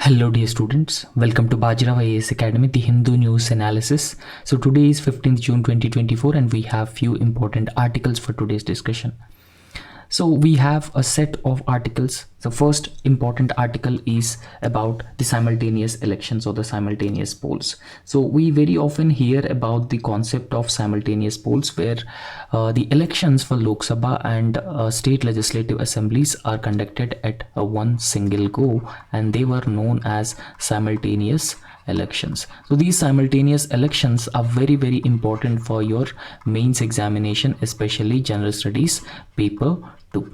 Hello dear students, welcome to Bajirao IAS Academy, the Hindu news analysis. So today is 15th June 2024 and we have few important articles for today's discussion. So we have a set of articles. The first important article is about the simultaneous elections or the simultaneous polls. So we very often hear about the concept of simultaneous polls where the elections for Lok Sabha and state legislative assemblies are conducted at one single go, and they were known as simultaneous elections. So these simultaneous elections are very important for your mains examination, especially general studies paper 2.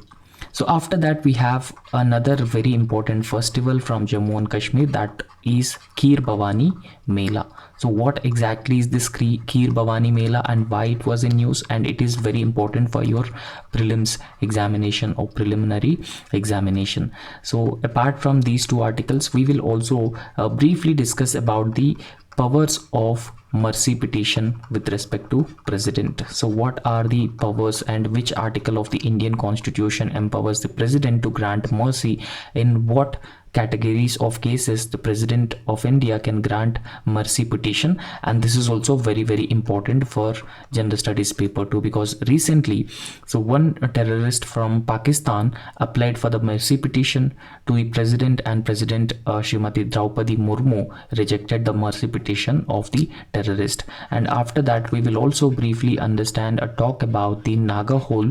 So after that we have another very important festival from Jammu and Kashmir, that is Kheer Bhavani Mela. So what exactly is this Kheer Bhavani Mela and why it was in news, and it is very important for your prelims examination or preliminary examination. So apart from these two articles, we will also briefly discuss about the powers of mercy petition with respect to president. So what are the powers and which article of the Indian Constitution empowers the president to grant mercy? In what categories of cases the president of India can grant mercy petition? And this is also very important for general studies paper 2, because recently one terrorist from Pakistan applied for the mercy petition to the president, and President Srimati Draupadi Murmu rejected the mercy petition of the terrorist. And after that we will also briefly understand or talk about the Naga Hole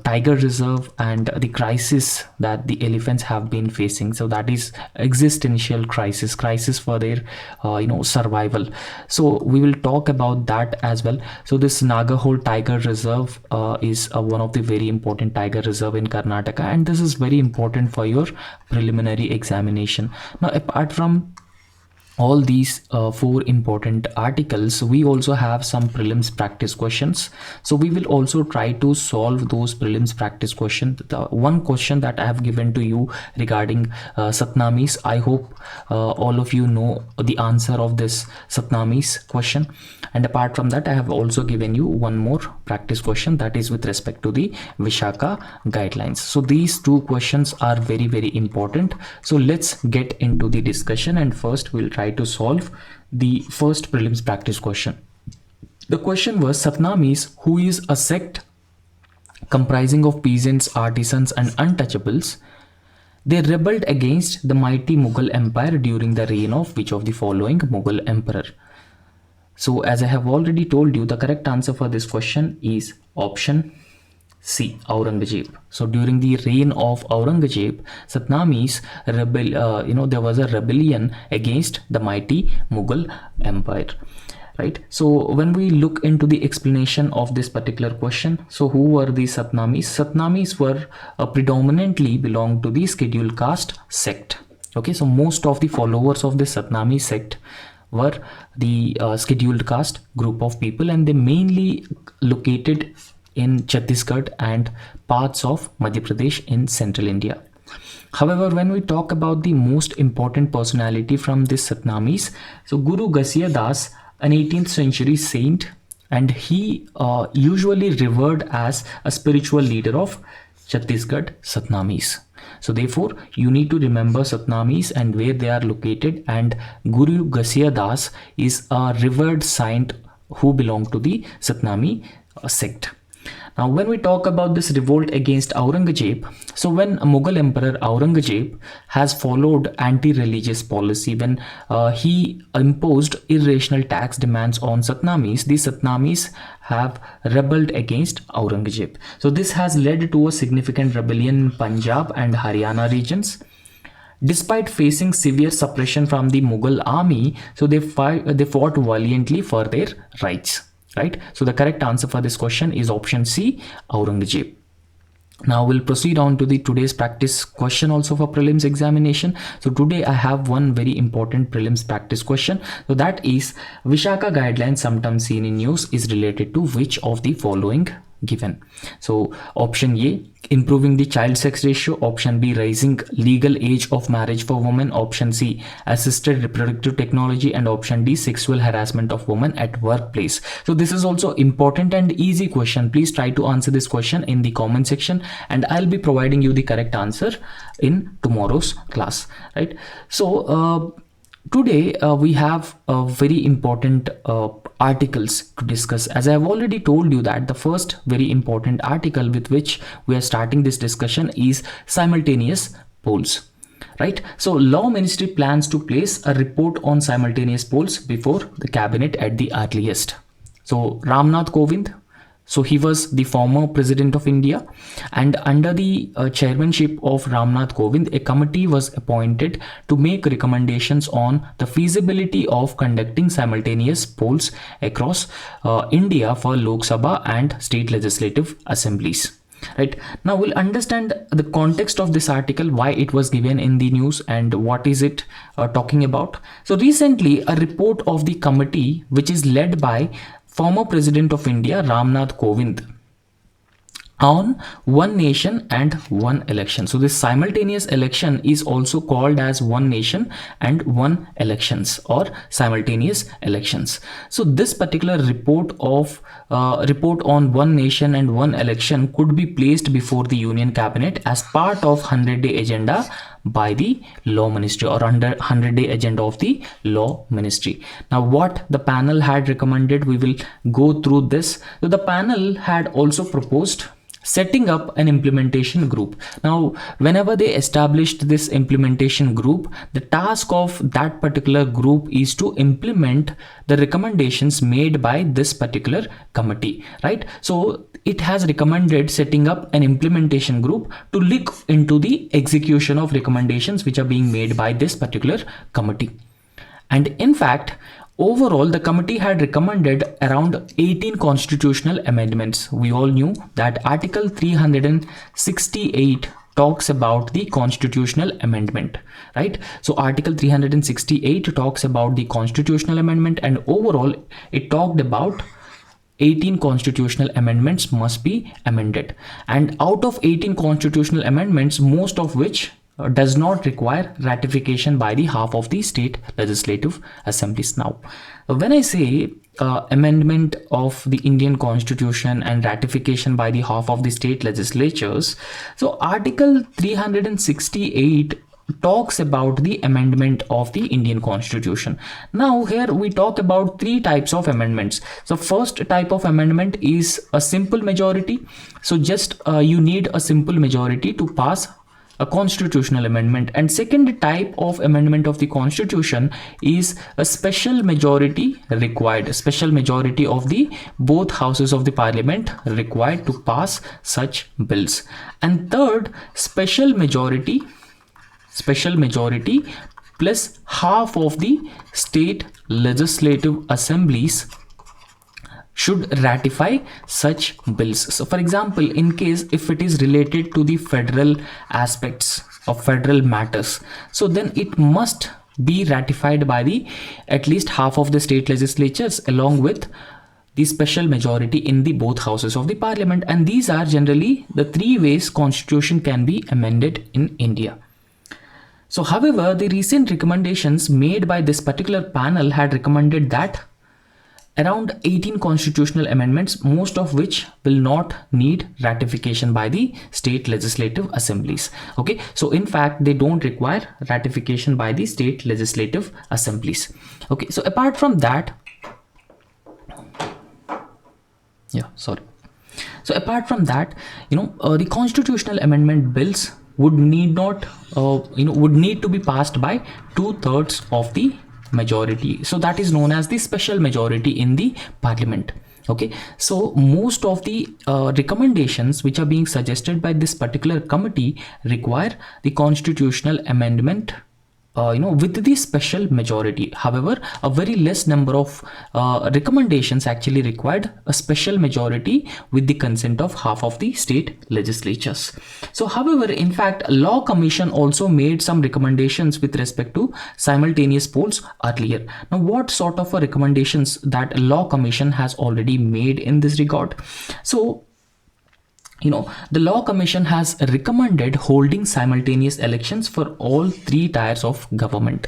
tiger reserve and the crisis that the elephants have been facing. So that is existential crisis for their survival. So we will talk about that as well. So this Naga Hole tiger reserve is one of the very important tiger reserve in Karnataka, and this is very important for your preliminary examination. Now apart from all these four important articles, we also have some prelims practice questions. So we will also try to solve those prelims practice questions. The one question that I have given to you regarding Satnamis, I hope all of you know the answer of this Satnamis question. And apart from that, I have also given you one more practice question, that is with respect to the Vishaka guidelines. So these two questions are very important. So let's get into the discussion, and first we'll try to solve the first prelims practice question. The question was, Satnamis, who is a sect comprising of peasants, artisans and untouchables, they rebelled against the mighty Mughal Empire during the reign of which of the following Mughal emperor? So as I have already told you, the correct answer for this question is option C, Aurangzeb. So during the reign of Aurangzeb, Satnamis there was a rebellion against the mighty Mughal Empire, right? So when we look into the explanation of this particular question, so who were the Satnamis? Satnamis were predominantly belonged to the scheduled caste sect. Okay, so most of the followers of the Satnami sect were the scheduled caste group of people, and they mainly located in Chhattisgarh and parts of Madhya Pradesh in central India. However, when we talk about the most important personality from this Satnamis, so Guru Ghasiya Das, an 18th century saint, and he usually revered as a spiritual leader of Chhattisgarh Satnamis. So therefore you need to remember Satnamis and where they are located, and Guru Ghasiya Das is a revered saint who belonged to the Satnami sect. Now when we talk about this revolt against Aurangzeb, so when Mughal Emperor Aurangzeb has followed anti-religious policy, when he imposed irrational tax demands on Satnamis, the Satnamis have rebelled against Aurangzeb. So this has led to a significant rebellion in Punjab and Haryana regions. Despite facing severe suppression from the Mughal army, so they fought valiantly for their rights. Right? So the correct answer for this question is option C, Aurangzeb. Now we'll proceed on to the today's practice question also for prelims examination. So today I have one very important prelims practice question. So that is, Vishaka guidelines sometimes seen in news is related to which of the following given. So option A, improving the child sex ratio. Option B, raising legal age of marriage for women. Option C, assisted reproductive technology. And option D, sexual harassment of women at workplace. So this is also important and easy question. Please try to answer this question in the comment section, and I'll be providing you the correct answer in tomorrow's class, right? So today we have very important articles to discuss. As I have already told you that the first very important article with which we are starting this discussion is simultaneous polls, right? So Law Ministry plans to place a report on simultaneous polls before the cabinet at the earliest. So Ramnath Kovind, so he was the former president of India, and under the chairmanship of Ramnath Kovind, a committee was appointed to make recommendations on the feasibility of conducting simultaneous polls across India for Lok Sabha and state legislative assemblies. Right, now we'll understand the context of this article, why it was given in the news, and what is it talking about. So recently, a report of the committee, which is led by former President of India Ramnath Kovind, on one nation and one election. So this simultaneous election is also called as one nation and one elections, or simultaneous elections. So this particular report on one nation and one election could be placed before the Union Cabinet as part of 100-day agenda by the Law Ministry, or under 100-day agenda of the Law Ministry. Now what the panel had recommended, we will go through this. So the panel had also proposed setting up an implementation group. Now whenever they established this implementation group, the task of that particular group is to implement the recommendations made by this particular committee, right? So it has recommended setting up an implementation group to look into the execution of recommendations which are being made by this particular committee. And in fact, overall, the committee had recommended around 18 constitutional amendments. We all knew that Article 368 talks about the constitutional amendment, right? So Article 368 talks about the constitutional amendment, and overall it talked about 18 constitutional amendments must be amended. And out of 18 constitutional amendments, most of which does not require ratification by the half of the state legislative assemblies. Now, when I say amendment of the Indian Constitution and ratification by the half of the state legislatures, so Article 368 talks about the amendment of the Indian Constitution. Now here we talk about three types of amendments. So first type of amendment is a simple majority. So just you need a simple majority to pass a constitutional amendment. And second type of amendment of the Constitution is a special majority required, a special majority of the both houses of the parliament required to pass such bills. And third, special majority plus half of the state legislative assemblies should ratify such bills. So for example, in case if it is related to the federal aspects of federal matters, so then it must be ratified by the at least half of the state legislatures along with the special majority in the both houses of the parliament. And these are generally the three ways constitution can be amended in India. So however, the recent recommendations made by this particular panel had recommended that around 18 constitutional amendments, most of which will not need ratification by the state legislative assemblies. Okay, so in fact, they don't require ratification by the state legislative assemblies. Okay, so apart from that, the constitutional amendment bills would need to be passed by 2/3 of the majority. So that is known as the special majority in the parliament. Okay, so most of the recommendations which are being suggested by this particular committee require the constitutional amendment with the special majority. However, a very less number of recommendations actually required a special majority with the consent of half of the state legislatures. So however, in fact, Law Commission also made some recommendations with respect to simultaneous polls earlier. Now, what sort of recommendations that Law Commission has already made in this regard? So the Law Commission has recommended holding simultaneous elections for all three tiers of government.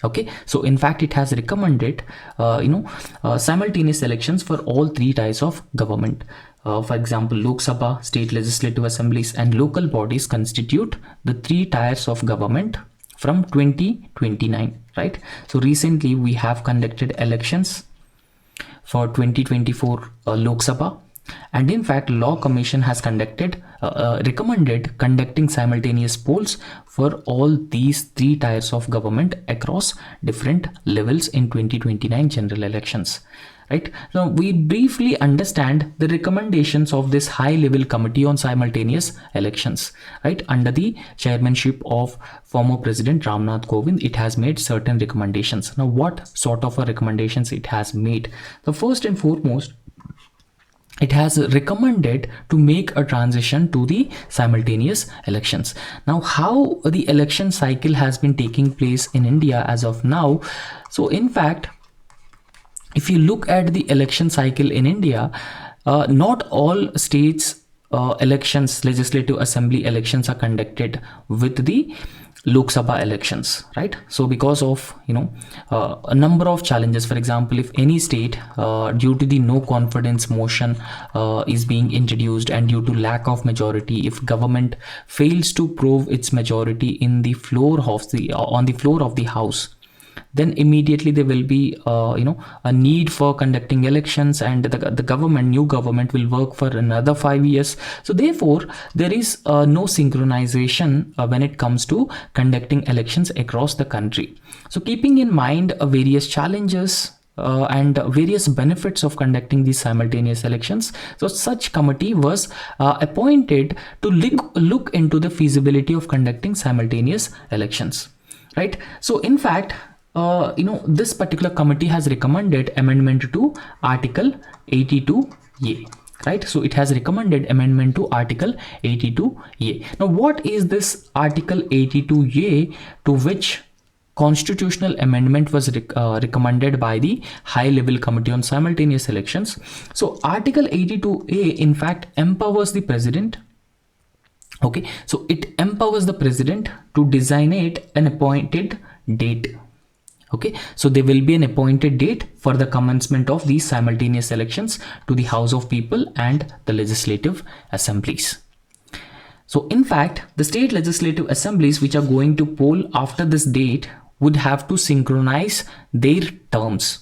Okay, so in fact it has recommended simultaneous elections for all three tiers of government. For example, Lok Sabha, state legislative assemblies and local bodies constitute the three tiers of government from 2029, right? So recently we have conducted elections for 2024 Lok Sabha, and in fact Law Commission has recommended conducting simultaneous polls for all these three tiers of government across different levels in 2029 general elections, right? Now we briefly understand the recommendations of this high level committee on simultaneous elections, right? Under the chairmanship of former President Ramnath Kovind, it has made certain recommendations. Now what sort of recommendations it has made? The first and foremost, it has recommended to make a transition to the simultaneous elections. Now how the election cycle has been taking place in India as of now. So in fact, if you look at the election cycle in India, not all states elections, legislative assembly elections are conducted with the Lok Sabha elections, right? So because of a number of challenges, for example, if any state due to the no confidence motion is being introduced, and due to lack of majority, if government fails to prove its majority in the floor of the on the floor of the house, then immediately there will be a need for conducting elections, and the new government will work for another 5 years. So therefore there is no synchronization when it comes to conducting elections across the country. So keeping in mind various challenges and various benefits of conducting these simultaneous elections, so such committee was appointed to look into the feasibility of conducting simultaneous elections, right? So in fact, this particular committee has recommended amendment to Article 82A, right? So it has recommended amendment to Article 82A. Now what is this Article 82A, to which constitutional amendment was recommended by the high level committee on simultaneous elections? So Article 82A in fact empowers the president. Okay, so it empowers the president to designate an appointed date. Okay, so there will be an appointed date for the commencement of these simultaneous elections to the House of People and the legislative assemblies. So in fact, the state legislative assemblies which are going to poll after this date would have to synchronize their terms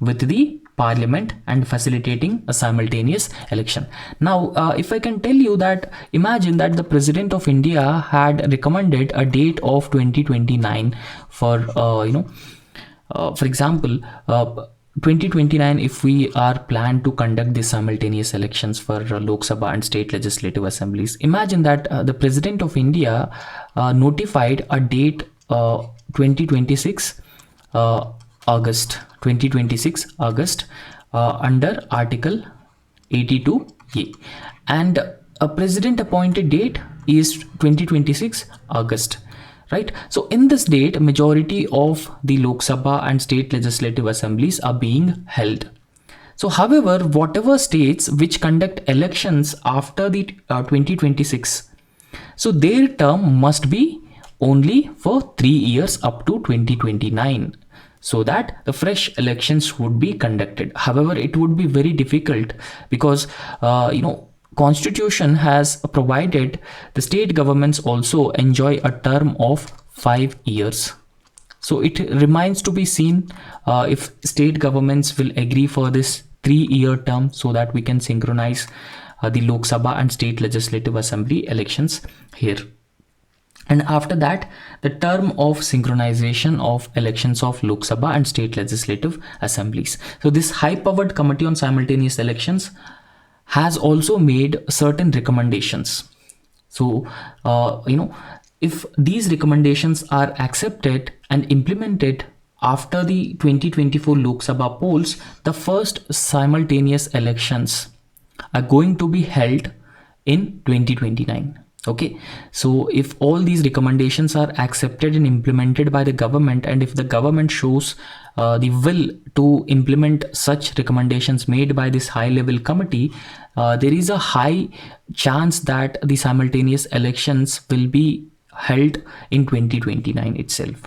with the parliament and facilitating a simultaneous election. Now if I can tell you that, imagine that the President of India had recommended a date of 2029 for for example 2029, if we are planned to conduct the simultaneous elections for Lok Sabha and state legislative assemblies, imagine that the President of India notified a date 2026 August under Article 82A, and a president appointed date is 2026 August, right? So in this date, majority of the Lok Sabha and state legislative assemblies are being held. So however, whatever states which conduct elections after the 2026, so their term must be only for 3 years up to 2029, so that the fresh elections would be conducted. However, it would be very difficult because Constitution has provided the state governments also enjoy a term of 5 years. So it remains to be seen if state governments will agree for this 3-year term, so that we can synchronize the Lok Sabha and state legislative assembly elections here. And after that, the term of synchronization of elections of Lok Sabha and state legislative assemblies. So this high-powered committee on simultaneous elections has also made certain recommendations. So if these recommendations are accepted and implemented after the 2024 Lok Sabha polls, the first simultaneous elections are going to be held in 2029. Okay, so if all these recommendations are accepted and implemented by the government, and if the government shows the will to implement such recommendations made by this high level committee, there is a high chance that the simultaneous elections will be held in 2029 itself.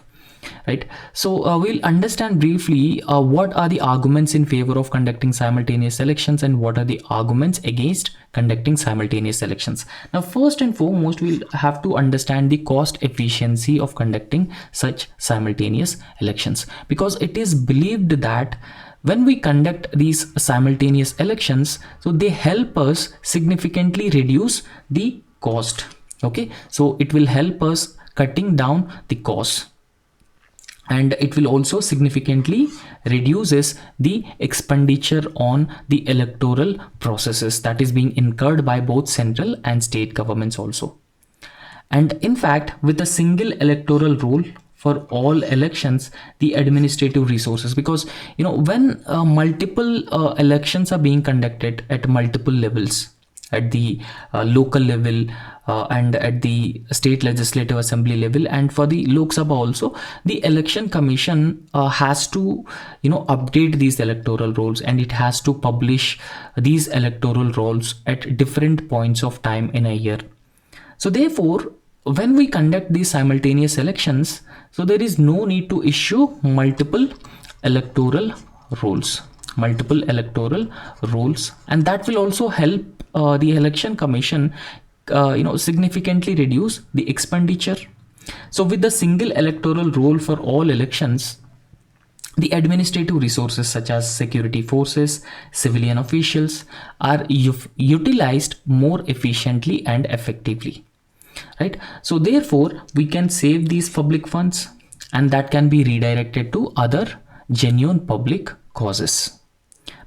Right, so we'll understand briefly what are the arguments in favor of conducting simultaneous elections and what are the arguments against conducting simultaneous elections. Now, first and foremost, we'll have to understand the cost efficiency of conducting such simultaneous elections, because it is believed that when we conduct these simultaneous elections, so they help us significantly reduce the cost. Okay, so it will help us cutting down the cost, and it will also significantly reduces the expenditure on the electoral processes that is being incurred by both central and state governments also. And in fact, with a single electoral roll for all elections, the administrative resources, because when multiple elections are being conducted at multiple levels, at the local level and at the state legislative assembly level, and for the Lok Sabha also, the election commission has to update these electoral rolls, and it has to publish these electoral rolls at different points of time in a year. So therefore, when we conduct these simultaneous elections, so there is no need to issue multiple electoral rolls, and that will also help the election commission significantly reduce the expenditure. So with the single electoral roll for all elections, the administrative resources such as security forces, civilian officials are utilized more efficiently and effectively. Right, so therefore we can save these public funds, and that can be redirected to other genuine public causes.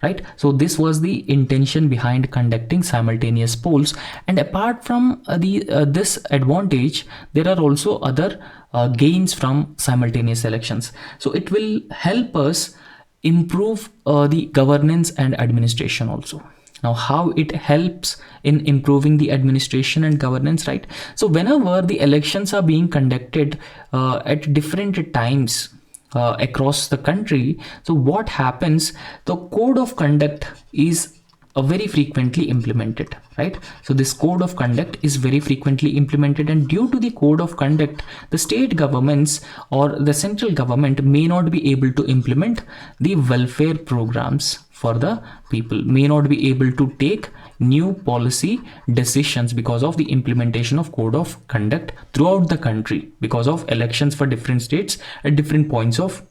Right, so this was the intention behind conducting simultaneous polls. And apart from this advantage, there are also other gains from simultaneous elections. So it will help us improve the governance and administration also. Now, how it helps in improving the administration and governance, right? So whenever the elections are being conducted at different times across the country, so what happens, the code of conduct is very frequently implemented, right? So this code of conduct is very frequently implemented, and due to the code of conduct, the state governments or the central government may not be able to implement the welfare programs for the people, may not be able to take new policy decisions because of the implementation of code of conduct throughout the country, because of elections for different states at different points of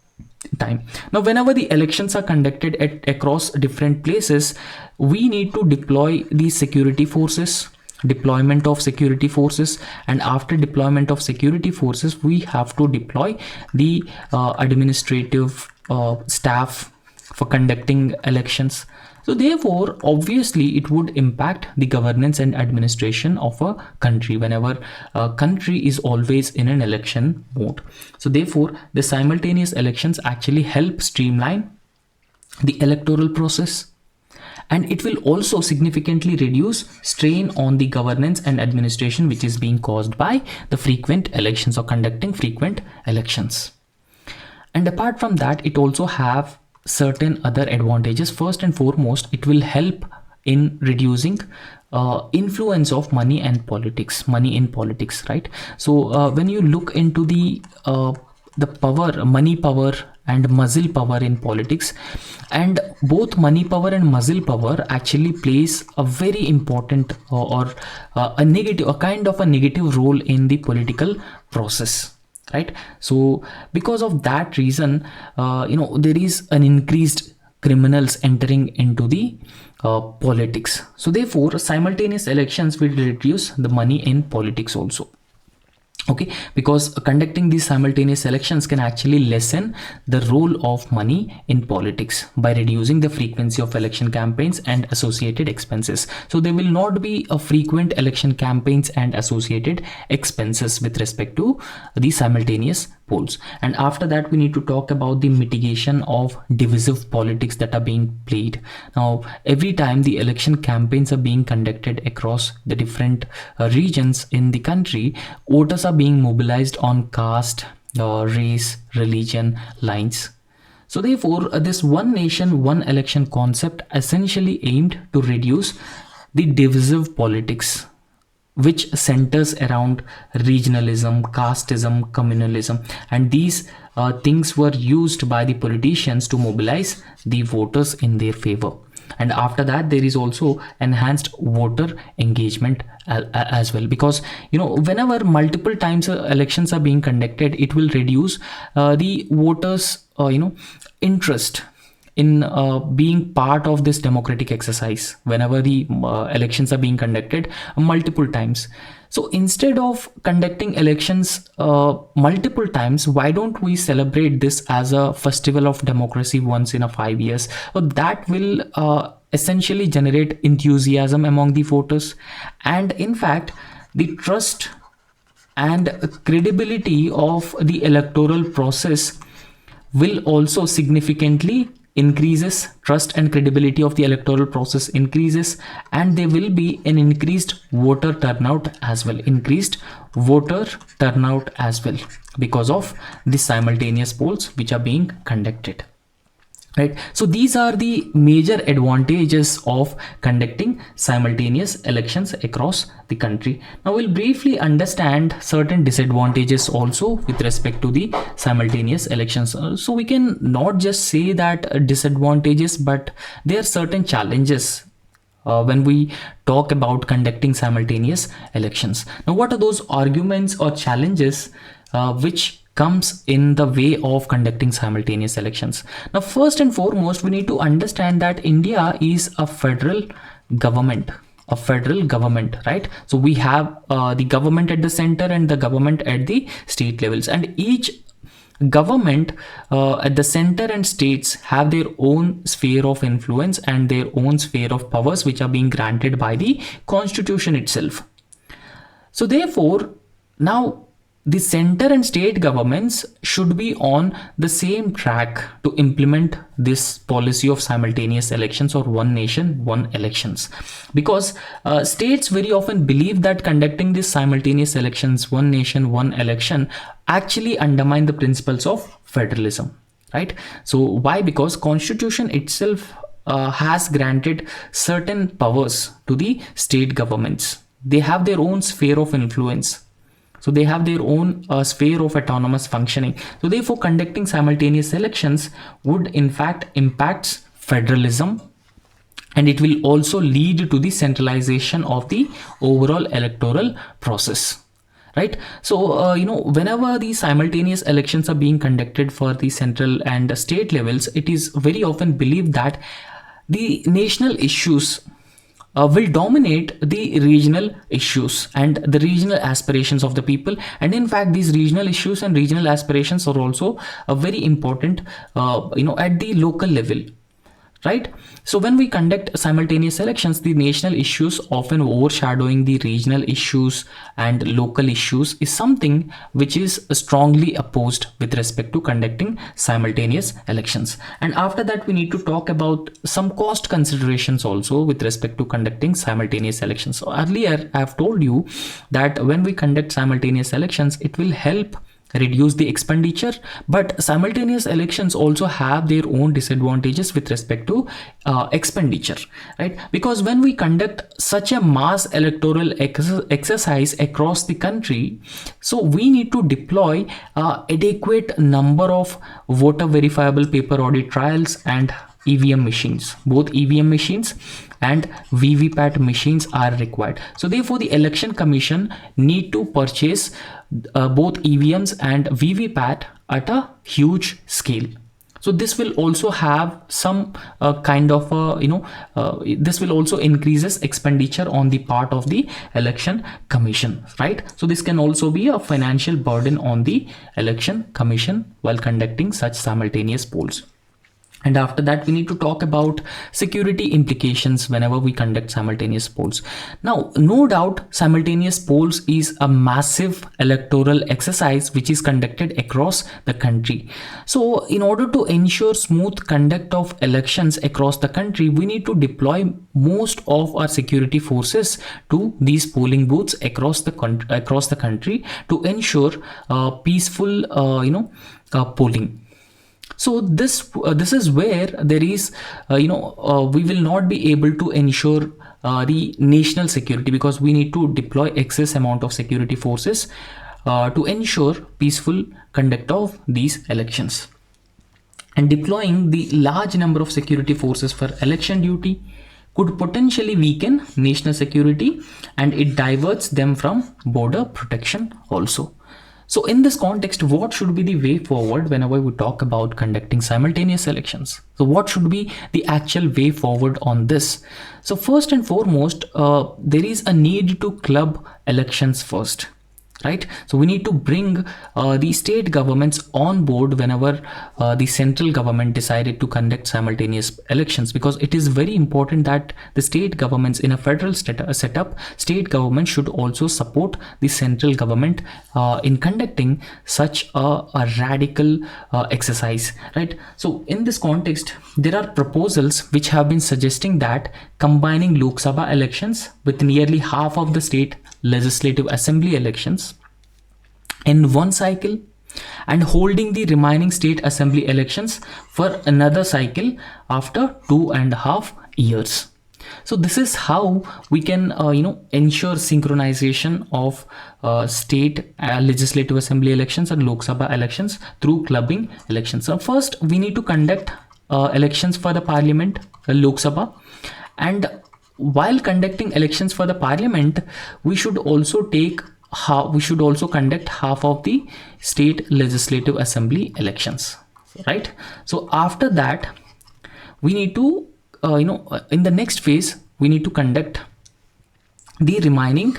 time. Now, whenever the elections are conducted across different places, we need to deploy the security forces, deployment of security forces, and after deployment of security forces, we have to deploy the administrative staff for conducting elections. So therefore, obviously, it would impact the governance and administration of a country whenever a country is always in an election mode. So therefore, the simultaneous elections actually help streamline the electoral process, and it will also significantly reduce strain on the governance and administration which is being caused by the frequent elections or conducting frequent elections. And apart from that, it also have certain other advantages. First and foremost, it will help in reducing influence of money in politics, right? So when you look into the power, money power and muzzle power in politics, and both money power and muzzle power actually plays a very important or a kind of a negative role in the political process. Right, so because of that reason, there is an increased criminals entering into the politics. So therefore, simultaneous elections will reduce the money in politics also. Okay, because conducting these simultaneous elections can actually lessen the role of money in politics by reducing the frequency of election campaigns and associated expenses. So there will not be a frequent election campaigns and associated expenses with respect to the simultaneous polls. And after that, we need to talk about the mitigation of divisive politics that are being played. Now, every time the election campaigns are being conducted across the different regions in the country, voters are being mobilized on caste, race, religion lines. So therefore, this one nation, one election concept essentially aimed to reduce the divisive politics, which centers around regionalism, casteism, communalism, and these things were used by the politicians to mobilize the voters in their favor. And after that, there is also enhanced voter engagement as well, because whenever multiple times elections are being conducted, it will reduce the voters interest in being part of this democratic exercise whenever the elections are being conducted multiple times. So instead of conducting elections multiple times, why don't we celebrate this as a festival of democracy once in a 5 years? So that will essentially generate enthusiasm among the voters, and in fact the trust and credibility of the electoral process will also significantly increases. Trust and credibility of the electoral process increases, and there will be an increased voter turnout as well, because of the simultaneous polls which are being conducted. Right. So these are the major advantages of conducting simultaneous elections across the country. Now we'll briefly understand certain disadvantages also with respect to the simultaneous elections. So we can not just say that disadvantages, but there are certain challenges when we talk about conducting simultaneous elections. Now what are those arguments or challenges which comes in the way of conducting simultaneous elections? Now, first and foremost, we need to understand that India is a federal government, right? So we have the government at the center and the government at the state levels, and each government at the center and states have their own sphere of influence and their own sphere of powers which are being granted by the constitution itself. So therefore, now the center and state governments should be on the same track to implement this policy of simultaneous elections, or one nation, one elections, because states very often believe that conducting these simultaneous elections, one nation, one election, actually undermine the principles of federalism, right? So why? Because constitution itself has granted certain powers to the state governments. They have their own sphere of influence. So they have their own sphere of autonomous functioning. So therefore, conducting simultaneous elections would in fact impact federalism, and it will also lead to the centralization of the overall electoral process. Right. So, whenever the simultaneous elections are being conducted for the central and state levels, it is very often believed that the national issues will dominate the regional issues and the regional aspirations of the people. And in fact, these regional issues and regional aspirations are also very important, at the local level. Right. So when we conduct simultaneous elections, the national issues often overshadowing the regional issues and local issues is something which is strongly opposed with respect to conducting simultaneous elections. And after that, we need to talk about some cost considerations also with respect to conducting simultaneous elections. So earlier, I have told you that when we conduct simultaneous elections, it will help reduce the expenditure, but simultaneous elections also have their own disadvantages with respect to expenditure, right? Because when we conduct such a mass electoral exercise across the country, so we need to deploy adequate number of voter verifiable paper audit trials and EVM machines. Both EVM machines and VVPAT machines are required. So therefore, the election commission need to purchase both EVMs and VVPAT at a huge scale. So this will also have some kind of this will also increases expenditure on the part of the election commission, right? So this can also be a financial burden on the election commission while conducting such simultaneous polls. And after that, we need to talk about security implications whenever we conduct simultaneous polls. Now, no doubt, simultaneous polls is a massive electoral exercise which is conducted across the country. So, in order to ensure smooth conduct of elections across the country, we need to deploy most of our security forces to these polling booths across the country to ensure peaceful, polling. So this is where there is we will not be able to ensure the national security, because we need to deploy excess amount of security forces to ensure peaceful conduct of these elections. And deploying the large number of security forces for election duty could potentially weaken national security, and it diverts them from border protection also. So in this context, what should be the way forward whenever we talk about conducting simultaneous elections? So what should be the actual way forward on this? So first and foremost, there is a need to club elections first. Right, so we need to bring the state governments on board whenever the central government decided to conduct simultaneous elections, because it is very important that the state governments in a federal setup, state government should also support the central government in conducting such a radical exercise. Right, so in this context, there are proposals which have been suggesting that combining Lok Sabha elections with nearly half of the state legislative assembly elections in one cycle and holding the remaining state assembly elections for another cycle after 2.5 years. So this is how we can ensure synchronization of state legislative assembly elections and Lok Sabha elections through clubbing elections. So first we need to conduct elections for the parliament, Lok Sabha, and while conducting elections for the parliament, we should also conduct half of the state legislative assembly elections, right? So after that, we need to in the next phase, we need to conduct the remaining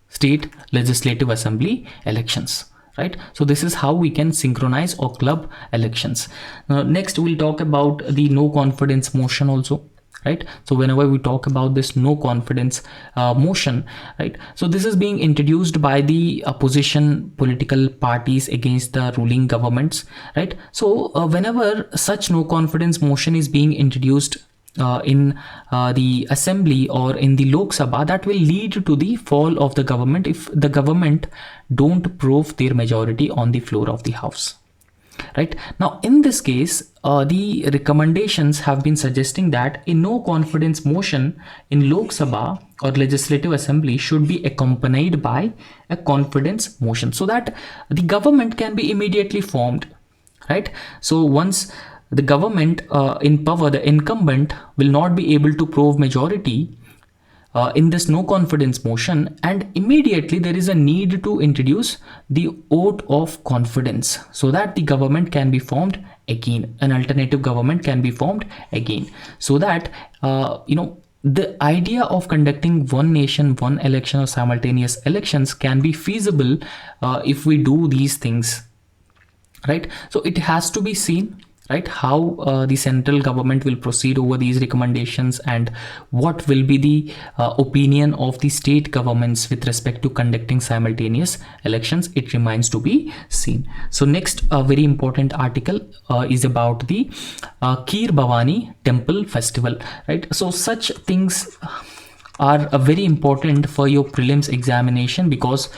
state legislative assembly elections. Right, so this is how we can synchronize or club elections. Next, we'll talk about the no confidence motion also. Right, so whenever we talk about this no confidence motion, right, so this is being introduced by the opposition political parties against the ruling governments. Right, so whenever such no confidence motion is being introduced in the assembly or in the Lok Sabha, that will lead to the fall of the government if the government don't prove their majority on the floor of the house. Right, now in this case, the recommendations have been suggesting that a no confidence motion in Lok Sabha or legislative assembly should be accompanied by a confidence motion, so that the government can be immediately formed. Right, so once the government in power, the incumbent will not be able to prove majority in this no confidence motion, and immediately there is a need to introduce the vote of confidence so that the government can be formed again, an alternative government can be formed again, so that the idea of conducting one nation, one election or simultaneous elections can be feasible if we do these things. Right, so it has to be seen, right, how the central government will proceed over these recommendations and what will be the opinion of the state governments with respect to conducting simultaneous elections. It remains to be seen. So next very important article is about the Kheer Bhavani Temple Festival. Right, so such things are very important for your prelims examination, because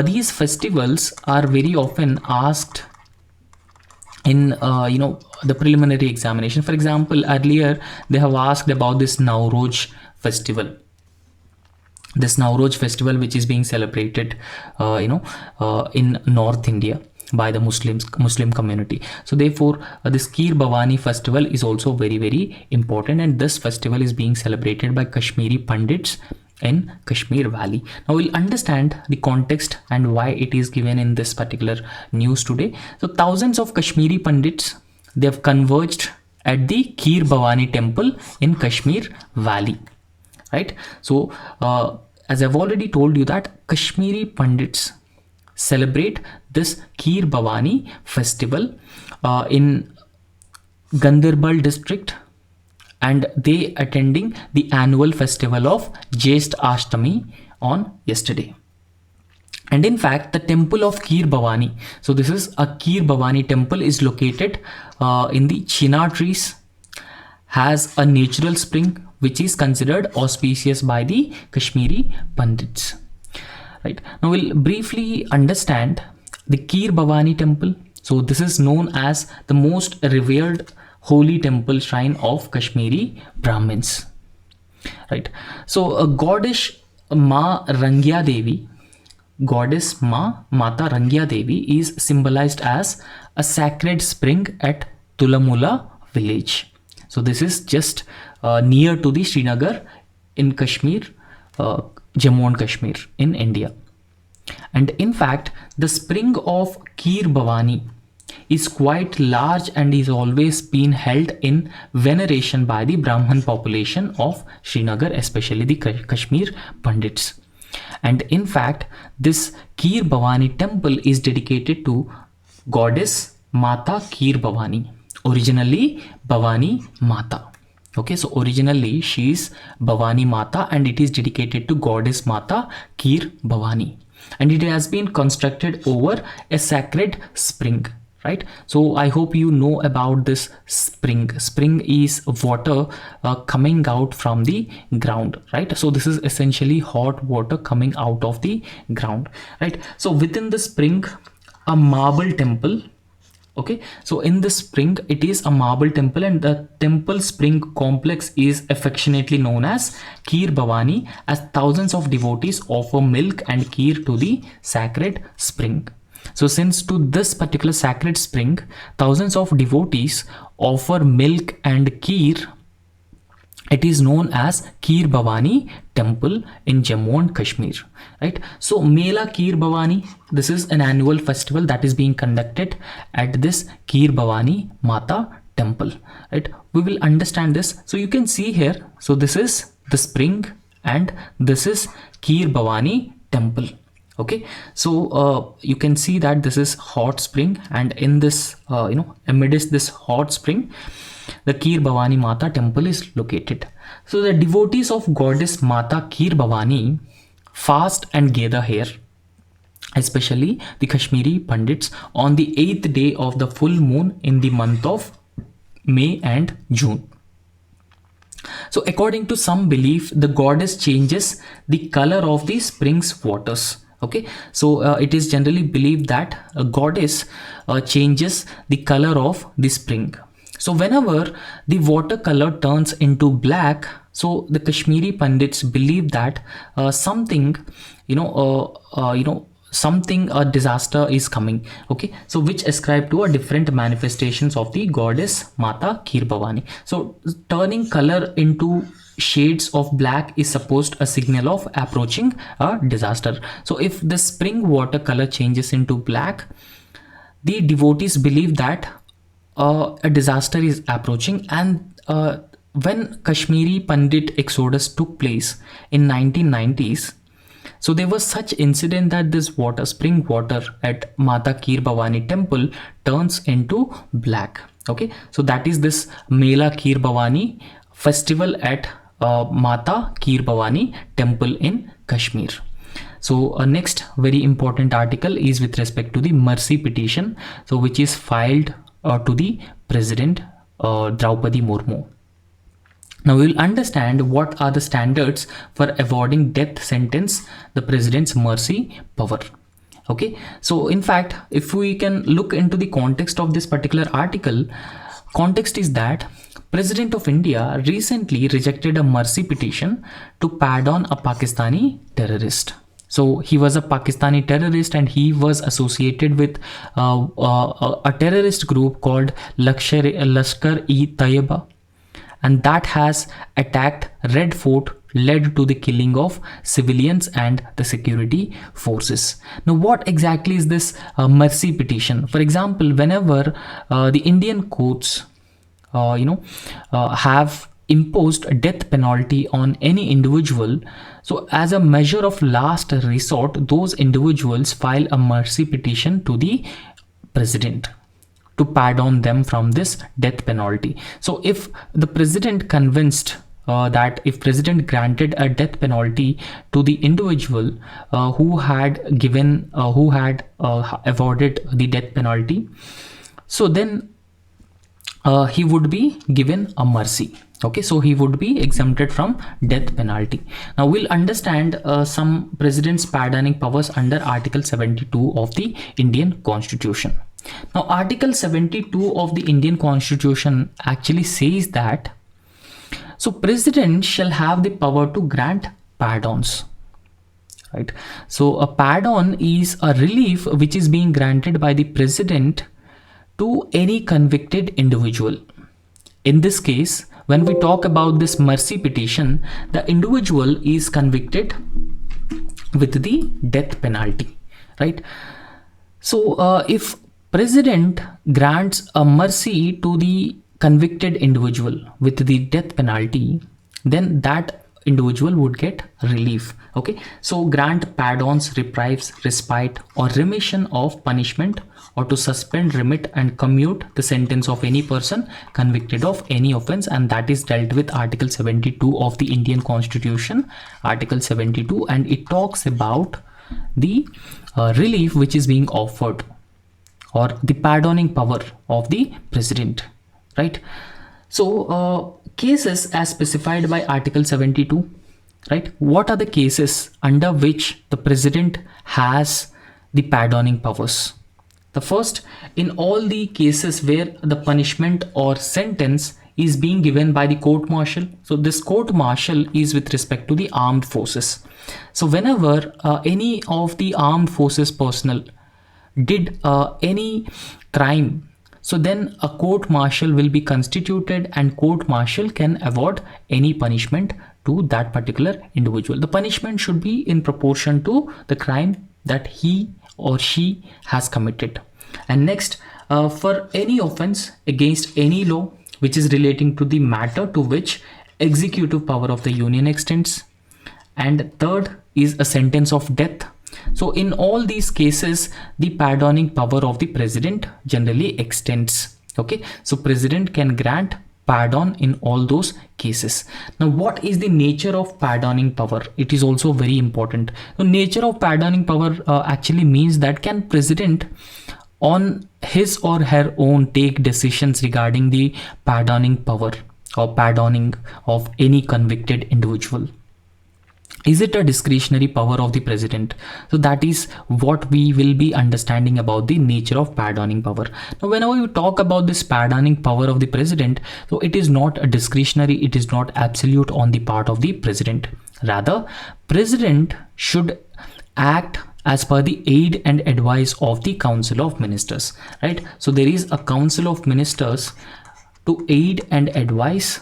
these festivals are very often asked in the preliminary examination. For example, earlier they have asked about this Nowruz festival, which is being celebrated in North India by the Muslim community. So therefore this Kheer Bhavani festival is also very, very important, and this festival is being celebrated by Kashmiri Pandits in Kashmir Valley. Now we'll understand the context and why it is given in this particular news today. So thousands of Kashmiri Pandits, they have converged at the Kheer Bhavani temple in Kashmir Valley. Right, so as I've already told you that Kashmiri Pandits celebrate this Kheer Bhavani festival in Ganderbal district, and they attending the annual festival of Jyesht Ashtami on yesterday. And in fact, the temple of Kheer Bhavani, so this is a Kheer Bhavani temple, is located in the chinar trees, has a natural spring which is considered auspicious by the Kashmiri Pandits. Right, now we'll briefly understand the Kheer Bhavani temple. So this is known as the most revered holy temple shrine of Kashmiri Brahmins. Right, so a goddess Ma Rangya Devi, goddess Mata Rangya Devi, is symbolized as a sacred spring at Tulamula village. So this is just near to the Srinagar in Kashmir, Jammu and Kashmir in India. And in fact, the spring of Kheer Bhavani is quite large and is always been held in veneration by the Brahman population of Srinagar, especially the Kashmir Pandits. And in fact, this Kheer Bhavani temple is dedicated to goddess Mata Kheer Bhavani, originally Bhavani Mata. Okay, so originally she is Bhavani Mata and it is dedicated to goddess Mata Kheer Bhavani. And it has been constructed over a sacred spring. Right, so I hope you know about this spring. Spring is water coming out from the ground, right? So this is essentially hot water coming out of the ground, right? So within the spring, a marble temple. Okay, so in the spring, it is a marble temple, and the temple spring complex is affectionately known as Kheer Bhavani, as thousands of devotees offer milk and kheer to the sacred spring. So since to this particular sacred spring, thousands of devotees offer milk and kheer, it is known as Kheer Bhavani temple in Jammu and Kashmir. Right. So Mela Kheer Bhavani, this is an annual festival that is being conducted at this Kheer Bhavani Mata temple. Right. We will understand this. So you can see here. So this is the spring and this is Kheer Bhavani temple. Okay, so you can see that this is hot spring, and in this amidst this hot spring, the Kheer Bhavani Mata temple is located. So the devotees of goddess Mata Kheer Bhavani fast and gather here, especially the Kashmiri Pandits, on the 8th day of the full moon in the month of May and June. So according to some belief, the goddess changes the color of the spring's waters. Okay, so it is generally believed that a goddess changes the color of the spring. So whenever the water color turns into black, so the Kashmiri Pandits believe that something a disaster is coming. Okay, so which ascribe to a different manifestations of the goddess Mata Kheer Bhavani. So turning color into shades of black is supposed a signal of approaching a disaster. So if the spring water color changes into black, the devotees believe that a disaster is approaching. And when Kashmiri Pandit exodus took place in 1990s, so there was such incident that this spring water at Mata Kheer Bhavani temple turns into black. Okay, so that is this Mela Kheer Bhavani festival at Mata Kheer Bhavani temple in Kashmir. So next very important article is with respect to the mercy petition, so which is filed to the President Draupadi Murmu. Now we will understand what are the standards for awarding death sentence, the President's mercy power. Okay, so in fact, if we can look into the context of this particular article, context is that President of India recently rejected a mercy petition to pardon a Pakistani terrorist. So he was a Pakistani terrorist and he was associated with a terrorist group called Lashkar-e-Taiba, and that has attacked Red Fort, led to the killing of civilians and the security forces. Now what exactly is this mercy petition? For example, whenever the Indian courts have imposed a death penalty on any individual, so as a measure of last resort, those individuals file a mercy petition to the president. to pardon them from this death penalty. So if the president convinced that if president granted a death penalty to the individual who had awarded the death penalty, so then he would be given a mercy. Okay, so he would be exempted from death penalty. Now we'll understand some president's pardoning powers under Article 72 of the Indian Constitution. Now Article 72 of the Indian Constitution actually says that so president shall have the power to grant pardons. Right. So a pardon is a relief which is being granted by the president to any convicted individual. In this case, when we talk about this mercy petition, the individual is convicted with the death penalty, right? So if president grants a mercy to the convicted individual with the death penalty, then that individual would get relief. Okay, so grant pardons, reprieves, respite, or remission of punishment, or to suspend, remit, and commute the sentence of any person convicted of any offense, and that is dealt with Article 72 of the Indian Constitution, Article 72, and it talks about the relief which is being offered, or the pardoning power of the president, right? So cases as specified by Article 72, right? What are the cases under which the president has the pardoning powers? The first, in all the cases where the punishment or sentence is being given by the court martial. So this court martial is with respect to the armed forces. So whenever any of the armed forces personnel did any crime, so then a court martial will be constituted, and court martial can award any punishment to that particular individual. The punishment should be in proportion to the crime that he or she has committed. And next, for any offense against any law which is relating to the matter to which executive power of the union extends. And third is a sentence of death. So in all these cases, the pardoning power of the president generally extends. Okay, so president can grant pardon in all those cases. Now, what is the nature of pardoning power? It is also very important. The nature of pardoning power actually means that can president on his or her own take decisions regarding the pardoning power or pardoning of any convicted individual. Is it a discretionary power of the president? So that is what we will be understanding about the nature of pardoning power. Now, whenever you talk about this pardoning power of the president, so it is not a discretionary, it is not absolute on the part of the president. Rather, president should act as per the aid and advice of the Council of Ministers, right? So there is a Council of Ministers to aid and advise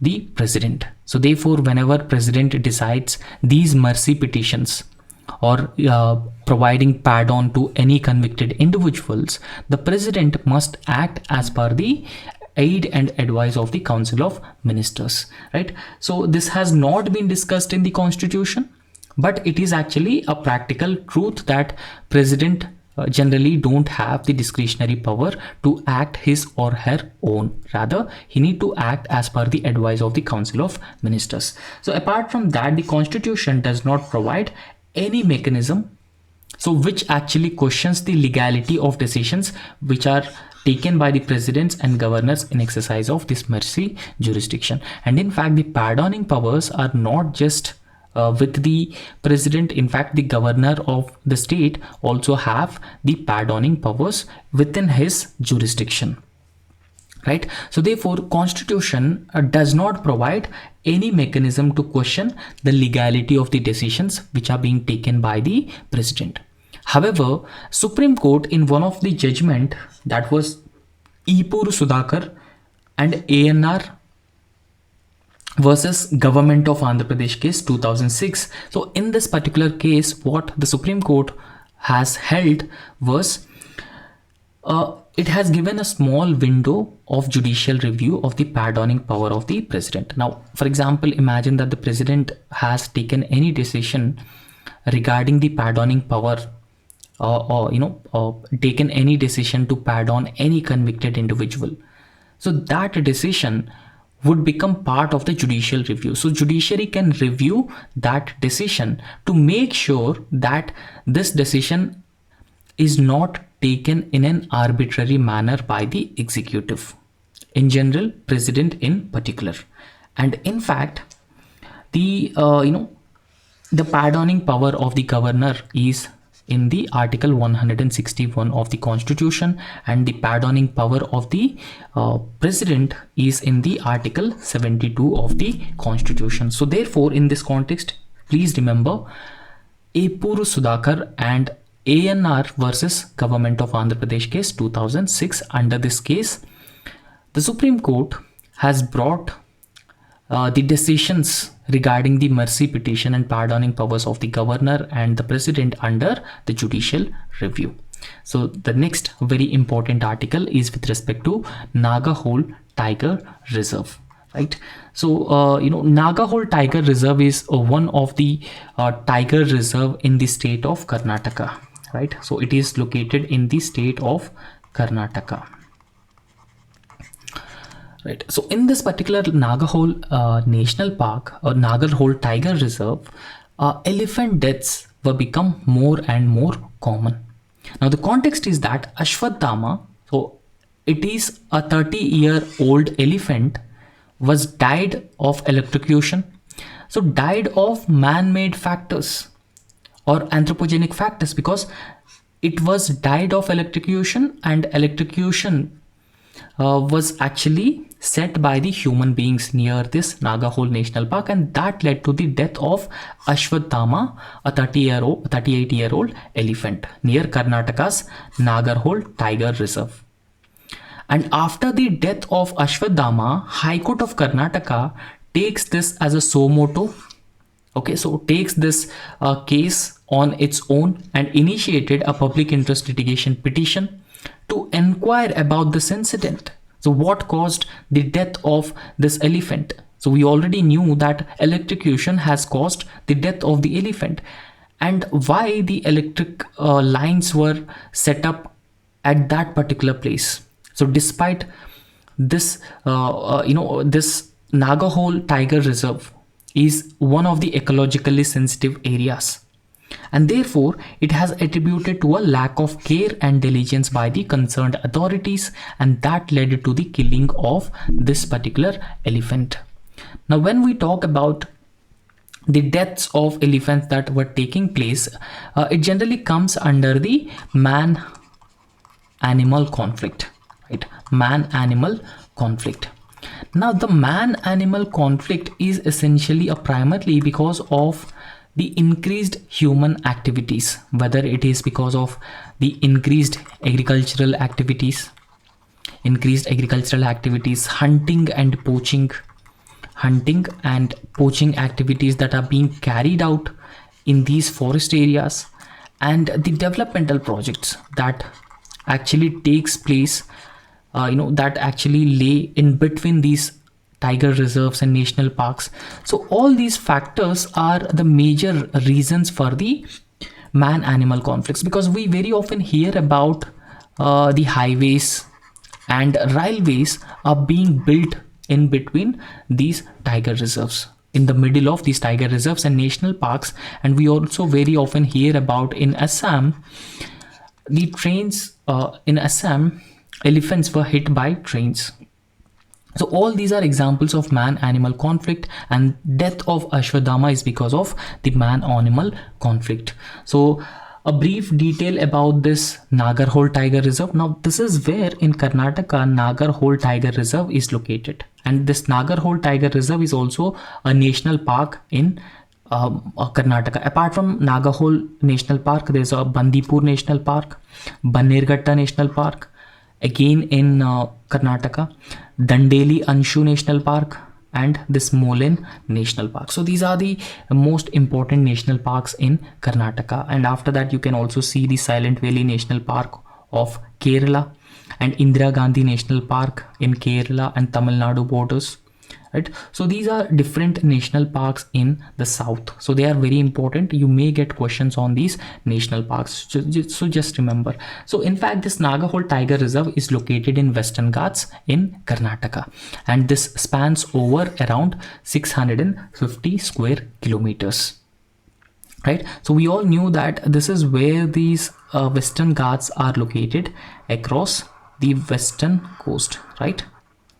the president. So therefore, whenever president decides these mercy petitions or providing pardon to any convicted individuals, the president must act as per the aid and advice of the Council of Ministers, right? So this has not been discussed in the Constitution, but it is actually a practical truth that president generally don't have the discretionary power to act his or her own. Rather, he need to act as per the advice of the Council of Ministers. So apart from that, the Constitution does not provide any mechanism so which actually questions the legality of decisions which are taken by the presidents and governors in exercise of this mercy jurisdiction. And in fact, the pardoning powers are not just with the president. In fact, the governor of the state also have the pardoning powers within his jurisdiction, right? So therefore, Constitution does not provide any mechanism to question the legality of the decisions which are being taken by the president. However, Supreme Court in one of the judgment, that was Ipur Sudhakar and ANR versus Government of Andhra Pradesh case 2006. So in this particular case, what the Supreme Court has held was it has given a small window of judicial review of the pardoning power of the president. Now, for example, imagine that the president has taken any decision regarding the pardoning power taken any decision to pardon any convicted individual, so that decision would become part of the judicial review. So judiciary can review that decision to make sure that this decision is not taken in an arbitrary manner by the executive, in general, president in particular. And in fact, the the pardoning power of the governor is in the article 161 of the constitution, and the pardoning power of the president is in the article 72 of the constitution. So therefore, in this context, please remember Epuru Sudhakar and ANR versus Government of Andhra Pradesh case 2006. Under this case, the Supreme Court has brought the decisions regarding the mercy petition and pardoning powers of the governor and the president under the judicial review. So the next very important article is with respect to Naga Hole Tiger Reserve, right? So Naga Hole Tiger Reserve is one of the tiger reserve in the state of Karnataka, right? So it is located in the state of Karnataka. Right. So in this particular Naga Hole National Park or Naga Hole Tiger Reserve, elephant deaths were become more and more common. Now the context is that Ashwatthama, so it is a 30-year-old elephant, was died of electrocution. So died of man-made factors or anthropogenic factors, because it was died of electrocution, and electrocution was actually set by the human beings near this Naga Hole National Park, and that led to the death of Ashwatthama, a 38-year-old elephant near Karnataka's Naga Hole Tiger Reserve. And after the death of Ashwatthama, High Court of Karnataka takes this as a suo motu. Okay, so takes this case on its own and initiated a public interest litigation petition to inquire about this incident. So what caused the death of this elephant? So we already knew that electrocution has caused the death of the elephant, and why the electric lines were set up at that particular place. So despite this, this Naga Hole Tiger Reserve is one of the ecologically sensitive areas, and therefore it has attributed to a lack of care and diligence by the concerned authorities, and that led to the killing of this particular elephant. Now when we talk about the deaths of elephants that were taking place, it generally comes under the man-animal conflict, right? Man-animal conflict. Now the man-animal conflict is essentially primarily because of the increased human activities, whether it is because of the increased agricultural activities, hunting and poaching activities that are being carried out in these forest areas, and the developmental projects that actually takes place, that actually lay in between these tiger reserves and national parks. So all these factors are the major reasons for the man-animal conflicts, because we very often hear about the highways and railways are being built in between these tiger reserves, in the middle of these tiger reserves and national parks. And we also very often hear about in Assam, the trains in Assam, elephants were hit by trains. So all these are examples of man-animal conflict, and death of Ashwatthama is because of the man-animal conflict. So a brief detail about this Nagar Hole Tiger Reserve. Now this is where in Karnataka Nagar Hole Tiger Reserve is located, and this Nagar Hole Tiger Reserve is also a national park in Karnataka. Apart from Naga Hole National Park, there's a Bandipur National Park, Bannerghatta National Park, again in Karnataka, Dandeli Anshu National Park, and this Molen National Park. So these are the most important national parks in Karnataka. And after that, you can also see the Silent Valley National Park of Kerala, and Indira Gandhi National Park in Kerala and Tamil Nadu borders, right? So these are different national parks in the south, so they are very important. You may get questions on these national parks, so just remember. So in fact, this Nagahole Tiger Reserve is located in Western Ghats in Karnataka, and this spans over around 650 square kilometers, right? So we all knew that this is where these Western Ghats are located across the western coast, right?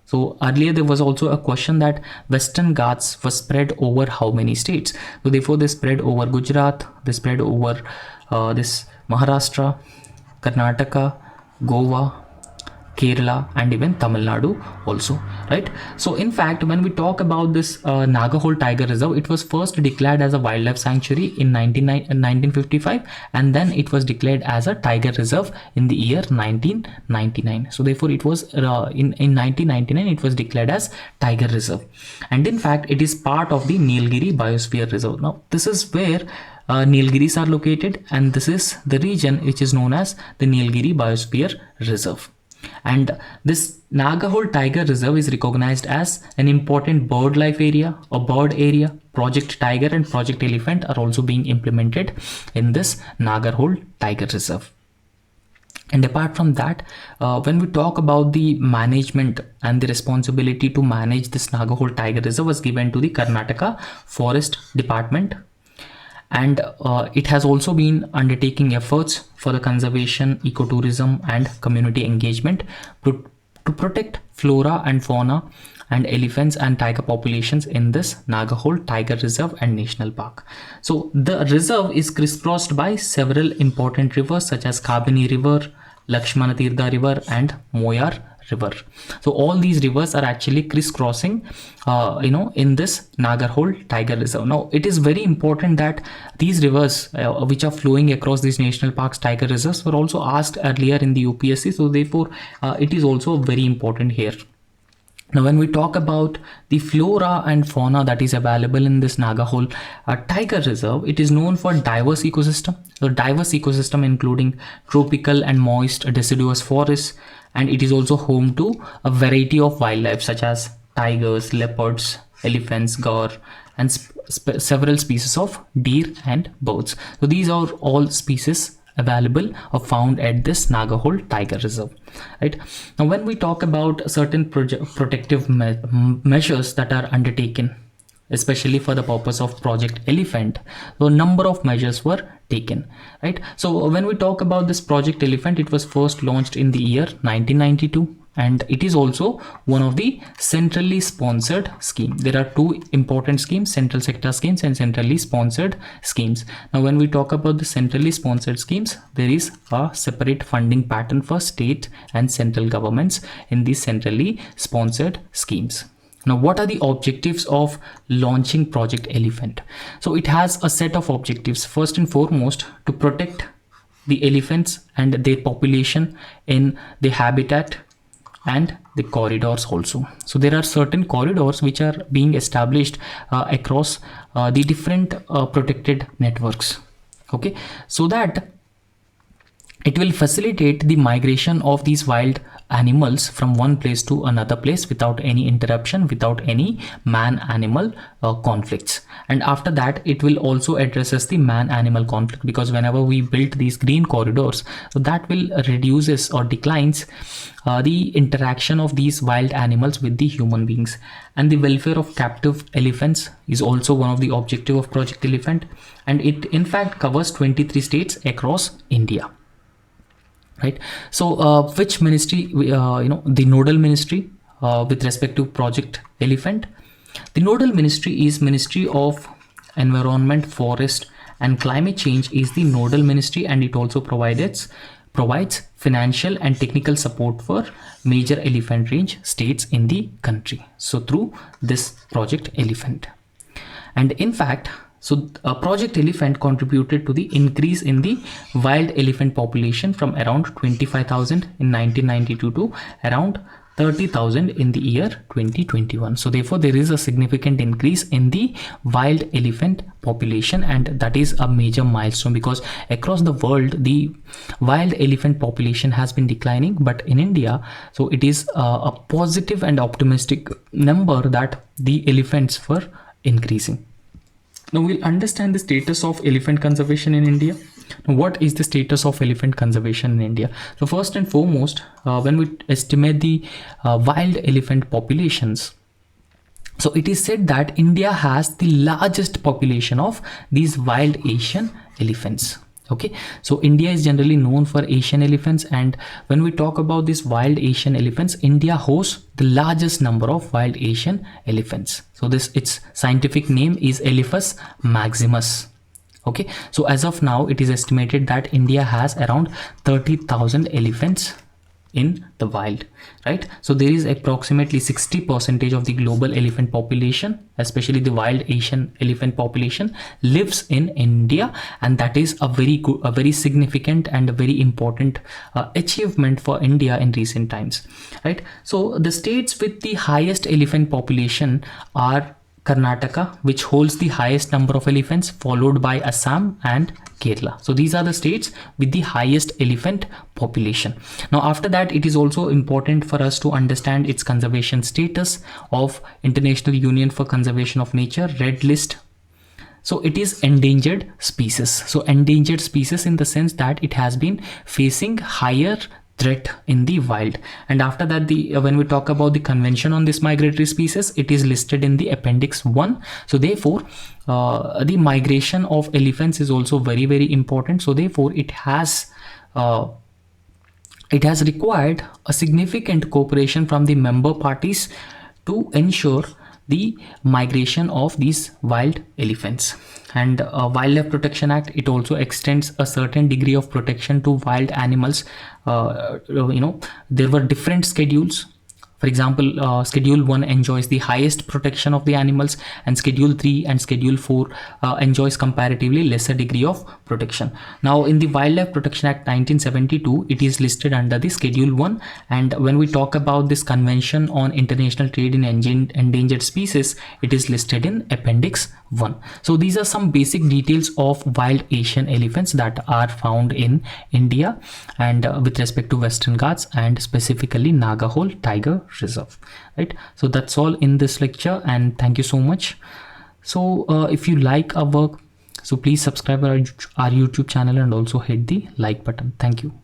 So earlier there was also a question that Western Ghats was spread over how many states. So therefore they spread over Gujarat, they spread over this Maharashtra, Karnataka, Goa, Kerala, and even Tamil Nadu also, right? So in fact, when we talk about this Nagahole Tiger Reserve, it was first declared as a wildlife sanctuary in 1955, and then it was declared as a tiger reserve in the year 1999. So therefore it was in 1999 it was declared as tiger reserve, and in fact it is part of the Nilgiri Biosphere Reserve. Now this is where Nilgiris are located, and this is the region which is known as the Nilgiri Biosphere Reserve. And this Nagahole Tiger Reserve is recognized as an important bird life area or bird area. Project Tiger and Project Elephant are also being implemented in this Nagahole Tiger Reserve. And apart from that, when we talk about the management and the responsibility to manage this Nagahole Tiger Reserve was given to the Karnataka Forest Department. And it has also been undertaking efforts for the conservation, ecotourism, and community engagement to protect flora and fauna and elephants and tiger populations in this Nagahole Tiger Reserve and National Park. So the reserve is crisscrossed by several important rivers such as Kabini River, Lakshmana Tirtha River, and Moyar River. So all these rivers are actually crisscrossing in this Nagahole Tiger Reserve. Now it is very important that these rivers which are flowing across these national parks, tiger reserves, were also asked earlier in the UPSC, so therefore it is also very important here. Now when we talk about the flora and fauna that is available in this Nagahole Tiger Reserve, it is known for diverse ecosystem. So diverse ecosystem including tropical and moist deciduous forests, and it is also home to a variety of wildlife such as tigers, leopards, elephants, gaur, and several species of deer and birds. So these are all species available or found at this Nagahole Tiger Reserve, right? Now when we talk about certain protective measures that are undertaken, especially for the purpose of Project Elephant, so a number of measures were taken, right? So when we talk about this Project Elephant, it was first launched in the year 1992, and it is also one of the centrally sponsored schemes. There are two important schemes, central sector schemes and centrally sponsored schemes. Now when we talk about the centrally sponsored schemes, there is a separate funding pattern for state and central governments in these centrally sponsored schemes. Now, what are the objectives of launching Project Elephant? So it has a set of objectives. First and foremost, to protect the elephants and their population in the habitat and the corridors also. So there are certain corridors which are being established across the different protected networks, okay, so that it will facilitate the migration of these wild animals from one place to another place without any interruption, without any man-animal conflicts. And after that, it will also addresses the man-animal conflict, because whenever we build these green corridors, so that will reduces or declines the interaction of these wild animals with the human beings. And the welfare of captive elephants is also one of the objective of Project Elephant, and it in fact covers 23 states across India. Right. So which ministry, the nodal ministry with respect to Project Elephant? The nodal ministry is Ministry of Environment, Forest and Climate Change is the nodal ministry, and it also provides financial and technical support for major elephant range states in the country. So through this Project Elephant. And in fact, so Project Elephant contributed to the increase in the wild elephant population from around 25,000 in 1992 to around 30,000 in the year 2021. So therefore there is a significant increase in the wild elephant population, and that is a major milestone because across the world the wild elephant population has been declining, but in India, so it is a positive and optimistic number that the elephants were increasing. Now we'll understand the status of elephant conservation in India. Now, what is the status of elephant conservation in India? So first and foremost, when we estimate the wild elephant populations, so it is said that India has the largest population of these wild Asian elephants. Okay, so India is generally known for Asian elephants, and when we talk about these wild Asian elephants, India hosts the largest number of wild Asian elephants. So its scientific name is Elephas maximus. Okay, so as of now it is estimated that India has around 30,000 elephants in the wild, right? So there is approximately 60% of the global elephant population, especially the wild Asian elephant population, lives in India, and that is a very significant and a very important achievement for India in recent times, right? So the states with the highest elephant population are Karnataka, which holds the highest number of elephants, followed by Assam and Kerala. So these are the states with the highest elephant population. Now after that, it is also important for us to understand its conservation status of International Union for Conservation of Nature Red List. So it is endangered species. So endangered species in the sense that it has been facing higher threat in the wild. And after that, when we talk about the convention on this migratory species, it is listed in the appendix 1. So therefore the migration of elephants is also very important. So therefore it has required a significant cooperation from the member parties to ensure the migration of these wild elephants. And Wildlife Protection Act, it also extends a certain degree of protection to wild animals. There were different schedules. For example, Schedule 1 enjoys the highest protection of the animals, and Schedule 3 and Schedule 4 enjoys comparatively lesser degree of protection. Now in the Wildlife Protection Act 1972, it is listed under the Schedule 1, and when we talk about this Convention on International Trade in Endangered Species, it is listed in Appendix 1. So these are some basic details of wild Asian elephants that are found in India, and with respect to Western Ghats and specifically Nagahole Tiger Reserve, right? So that's all in this lecture, and thank you so much. So if you like our work, so please subscribe our YouTube channel and also hit the like button. Thank you.